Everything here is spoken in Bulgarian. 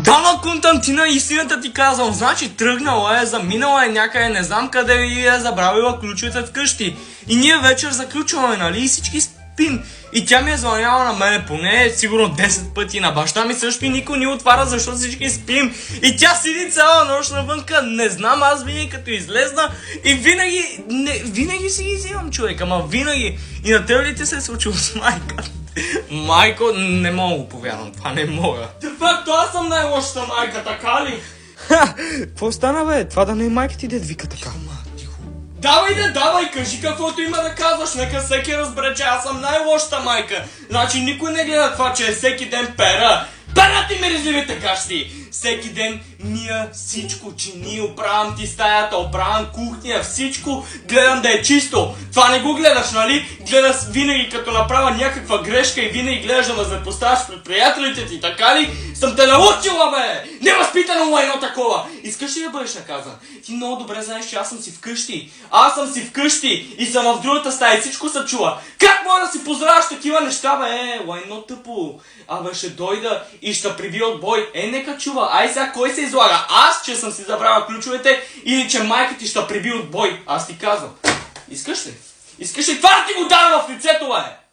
Дама Константина, истината ти казвам, значи тръгнала е, заминала е някъде, не знам къде и е забравила ключовете вкъщи. И ние вечер заключваме, нали, и всички спим. И тя ми е звъняла на мене поне сигурно 10 пъти, на баща ми също и никой ни отваря, защото всички спим. И тя седи цяла нощ навънка, не знам, аз винаги като излезна и винаги си ги взимам, човек, ама винаги. И на тебе ли ти се е случило с майка? Майко, не мога го повярвам, това не мога. Де факто аз съм най-лошата майка, така ли? Какво стана, бе? Това да не е майка ти, дед вика така. Давай, кажи каквото има да казваш, нека всеки разбере, че аз съм най-лошата майка. Значи никой не гледа това, че всеки ден пера. Пера ти мерзливите гащи! Всеки ден мия всичко, чини, оправям ти стаята, оправям кухня, всичко, гледам да е чисто. Това не го гледаш, нали? Гледаш винаги като направя някаква грешка и винаги гледаш да ме злепоставяш пред приятелите ти, така ли? Съм те научила, бе! Невъзпитано му едно такова! Искаш ли да бъдеш наказан? Ти много добре знаеш, че аз съм си вкъщи. Аз съм си вкъщи и съм в другата стая и всичко се чува. Как може да си поздравяш такива неща, бе? Лайно тъпо. Абе, ще дойда и ще прибия от бой. Нека чува. Ай сега, кой се излага? Аз, че съм си забравил ключовете или че майка ти ще приби от бой? Аз ти казвам. Искаш ли? Това ти го дам в лицето, бе!